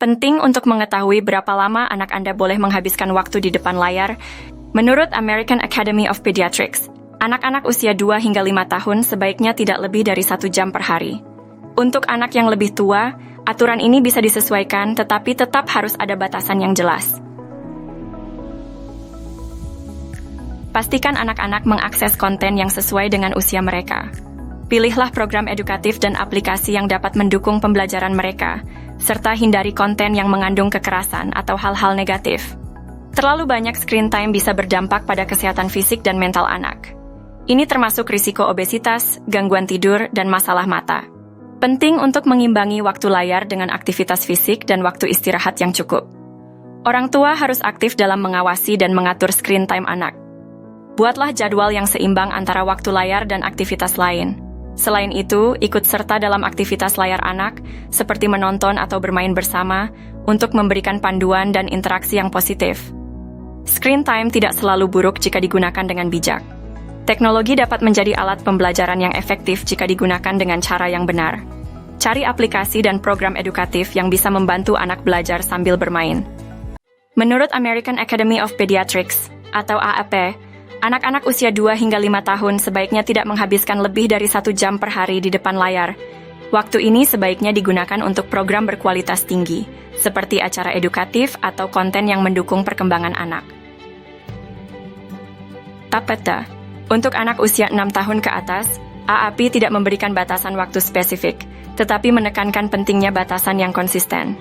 Penting untuk mengetahui berapa lama anak Anda boleh menghabiskan waktu di depan layar. Menurut American Academy of Pediatrics, anak-anak usia 2 hingga 5 tahun sebaiknya tidak lebih dari 1 jam per hari. Untuk anak yang lebih tua, aturan ini bisa disesuaikan tetapi tetap harus ada batasan yang jelas. Pastikan anak-anak mengakses konten yang sesuai dengan usia mereka. Pilihlah program edukatif dan aplikasi yang dapat mendukung pembelajaran mereka, serta hindari konten yang mengandung kekerasan atau hal-hal negatif. Terlalu banyak screen time bisa berdampak pada kesehatan fisik dan mental anak. Ini termasuk risiko obesitas, gangguan tidur, dan masalah mata. Penting untuk mengimbangi waktu layar dengan aktivitas fisik dan waktu istirahat yang cukup. Orang tua harus aktif dalam mengawasi dan mengatur screen time anak. Buatlah jadwal yang seimbang antara waktu layar dan aktivitas lain. Selain itu, ikut serta dalam aktivitas layar anak, seperti menonton atau bermain bersama, untuk memberikan panduan dan interaksi yang positif. Screen time tidak selalu buruk jika digunakan dengan bijak. Teknologi dapat menjadi alat pembelajaran yang efektif jika digunakan dengan cara yang benar. Cari aplikasi dan program edukatif yang bisa membantu anak belajar sambil bermain. Menurut American Academy of Pediatrics, atau AAP, anak-anak usia 2 hingga 5 tahun sebaiknya tidak menghabiskan lebih dari 1 jam per hari di depan layar. Waktu ini sebaiknya digunakan untuk program berkualitas tinggi, seperti acara edukatif atau konten yang mendukung perkembangan anak. Tapeta. Untuk anak usia 6 tahun ke atas, AAP tidak memberikan batasan waktu spesifik, tetapi menekankan pentingnya batasan yang konsisten.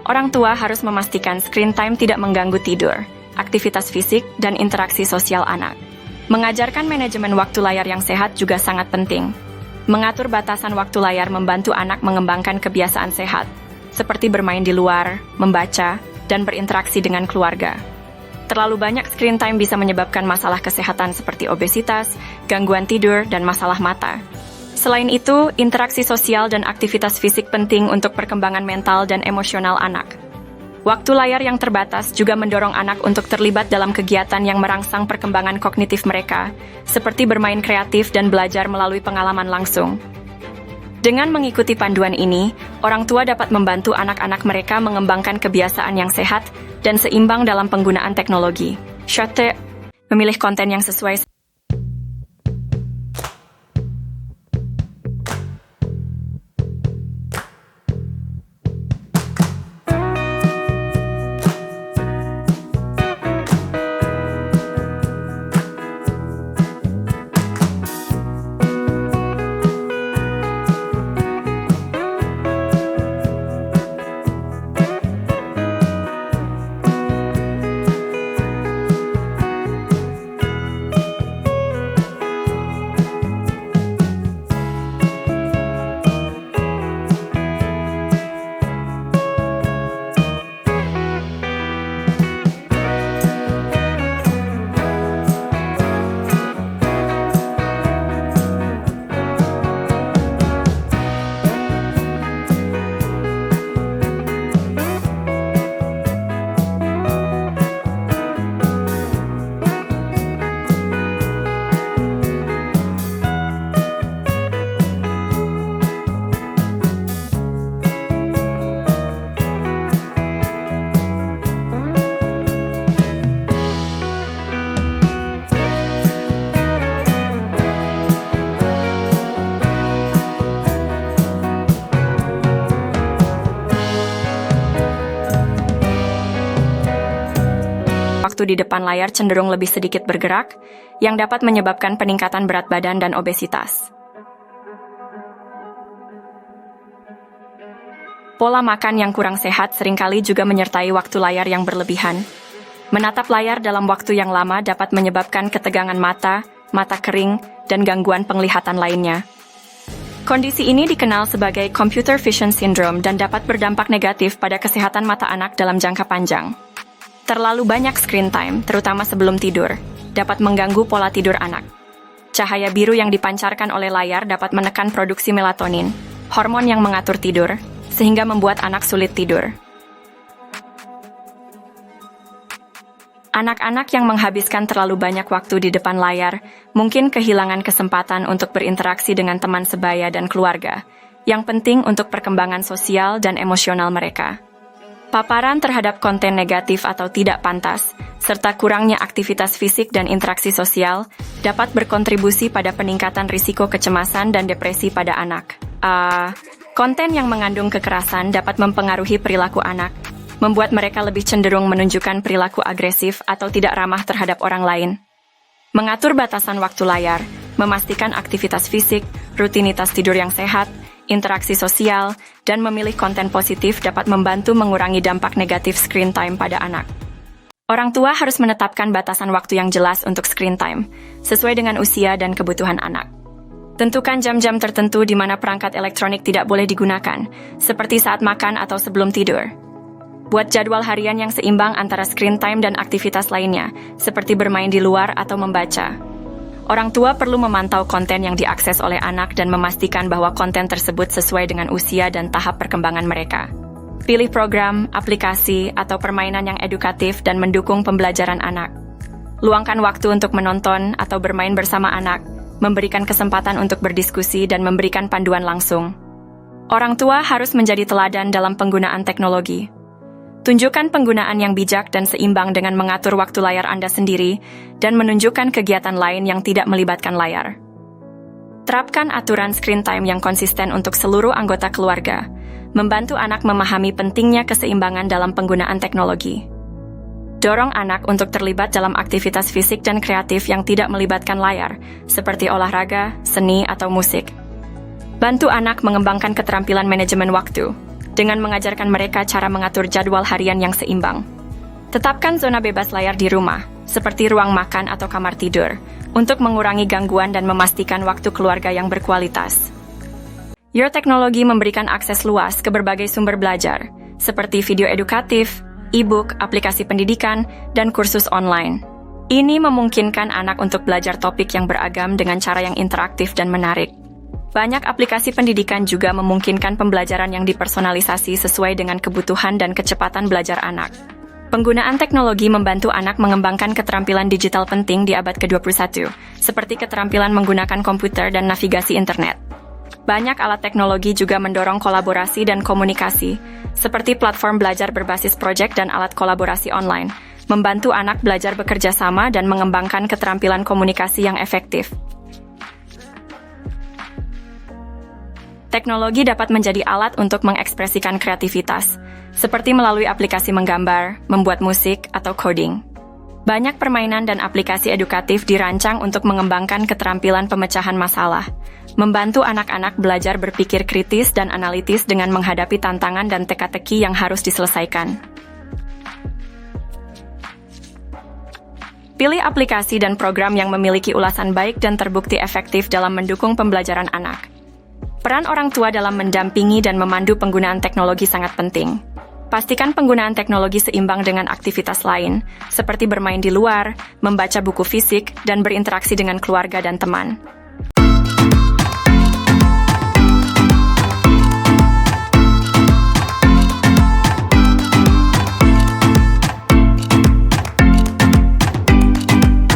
Orang tua harus memastikan screen time tidak mengganggu tidur, aktivitas fisik, dan interaksi sosial anak. Mengajarkan manajemen waktu layar yang sehat juga sangat penting. Mengatur batasan waktu layar membantu anak mengembangkan kebiasaan sehat, seperti bermain di luar, membaca, dan berinteraksi dengan keluarga. Terlalu banyak screen time bisa menyebabkan masalah kesehatan seperti obesitas, gangguan tidur, dan masalah mata. Selain itu, interaksi sosial dan aktivitas fisik penting untuk perkembangan mental dan emosional anak. Waktu layar yang terbatas juga mendorong anak untuk terlibat dalam kegiatan yang merangsang perkembangan kognitif mereka, seperti bermain kreatif dan belajar melalui pengalaman langsung. Dengan mengikuti panduan ini, orang tua dapat membantu anak-anak mereka mengembangkan kebiasaan yang sehat dan seimbang dalam penggunaan teknologi. Shorte, memilih konten yang sesuai. Waktu di depan layar cenderung lebih sedikit bergerak, yang dapat menyebabkan peningkatan berat badan dan obesitas. Pola makan yang kurang sehat seringkali juga menyertai waktu layar yang berlebihan. Menatap layar dalam waktu yang lama dapat menyebabkan ketegangan mata, mata kering, dan gangguan penglihatan lainnya. Kondisi ini dikenal sebagai computer vision syndrome dan dapat berdampak negatif pada kesehatan mata anak dalam jangka panjang. Terlalu banyak screen time, terutama sebelum tidur, dapat mengganggu pola tidur anak. Cahaya biru yang dipancarkan oleh layar dapat menekan produksi melatonin, hormon yang mengatur tidur, sehingga membuat anak sulit tidur. Anak-anak yang menghabiskan terlalu banyak waktu di depan layar mungkin kehilangan kesempatan untuk berinteraksi dengan teman sebaya dan keluarga, yang penting untuk perkembangan sosial dan emosional mereka. Paparan terhadap konten negatif atau tidak pantas, serta kurangnya aktivitas fisik dan interaksi sosial, dapat berkontribusi pada peningkatan risiko kecemasan dan depresi pada anak. Konten yang mengandung kekerasan dapat mempengaruhi perilaku anak, membuat mereka lebih cenderung menunjukkan perilaku agresif atau tidak ramah terhadap orang lain. Mengatur batasan waktu layar, memastikan aktivitas fisik, rutinitas tidur yang sehat, interaksi sosial, dan memilih konten positif dapat membantu mengurangi dampak negatif screen time pada anak. Orang tua harus menetapkan batasan waktu yang jelas untuk screen time, sesuai dengan usia dan kebutuhan anak. Tentukan jam-jam tertentu di mana perangkat elektronik tidak boleh digunakan, seperti saat makan atau sebelum tidur. Buat jadwal harian yang seimbang antara screen time dan aktivitas lainnya, seperti bermain di luar atau membaca. Orang tua perlu memantau konten yang diakses oleh anak dan memastikan bahwa konten tersebut sesuai dengan usia dan tahap perkembangan mereka. Pilih program, aplikasi, atau permainan yang edukatif dan mendukung pembelajaran anak. Luangkan waktu untuk menonton atau bermain bersama anak, memberikan kesempatan untuk berdiskusi dan memberikan panduan langsung. Orang tua harus menjadi teladan dalam penggunaan teknologi. Tunjukkan penggunaan yang bijak dan seimbang dengan mengatur waktu layar Anda sendiri dan menunjukkan kegiatan lain yang tidak melibatkan layar. Terapkan aturan screen time yang konsisten untuk seluruh anggota keluarga, membantu anak memahami pentingnya keseimbangan dalam penggunaan teknologi. Dorong anak untuk terlibat dalam aktivitas fisik dan kreatif yang tidak melibatkan layar, seperti olahraga, seni, atau musik. Bantu anak mengembangkan keterampilan manajemen waktu, dengan mengajarkan mereka cara mengatur jadwal harian yang seimbang. Tetapkan zona bebas layar di rumah, seperti ruang makan atau kamar tidur, untuk mengurangi gangguan dan memastikan waktu keluarga yang berkualitas. Your Technology memberikan akses luas ke berbagai sumber belajar, seperti video edukatif, e-book, aplikasi pendidikan, dan kursus online. Ini memungkinkan anak untuk belajar topik yang beragam dengan cara yang interaktif dan menarik. Banyak aplikasi pendidikan juga memungkinkan pembelajaran yang dipersonalisasi sesuai dengan kebutuhan dan kecepatan belajar anak. Penggunaan teknologi membantu anak mengembangkan keterampilan digital penting di abad ke-21, seperti keterampilan menggunakan komputer dan navigasi internet. Banyak alat teknologi juga mendorong kolaborasi dan komunikasi, seperti platform belajar berbasis proyek dan alat kolaborasi online, membantu anak belajar bekerja sama dan mengembangkan keterampilan komunikasi yang efektif. Teknologi dapat menjadi alat untuk mengekspresikan kreativitas, seperti melalui aplikasi menggambar, membuat musik, atau coding. Banyak permainan dan aplikasi edukatif dirancang untuk mengembangkan keterampilan pemecahan masalah, membantu anak-anak belajar berpikir kritis dan analitis dengan menghadapi tantangan dan teka-teki yang harus diselesaikan. Pilih aplikasi dan program yang memiliki ulasan baik dan terbukti efektif dalam mendukung pembelajaran anak. Peran orang tua dalam mendampingi dan memandu penggunaan teknologi sangat penting. Pastikan penggunaan teknologi seimbang dengan aktivitas lain, seperti bermain di luar, membaca buku fisik, dan berinteraksi dengan keluarga dan teman.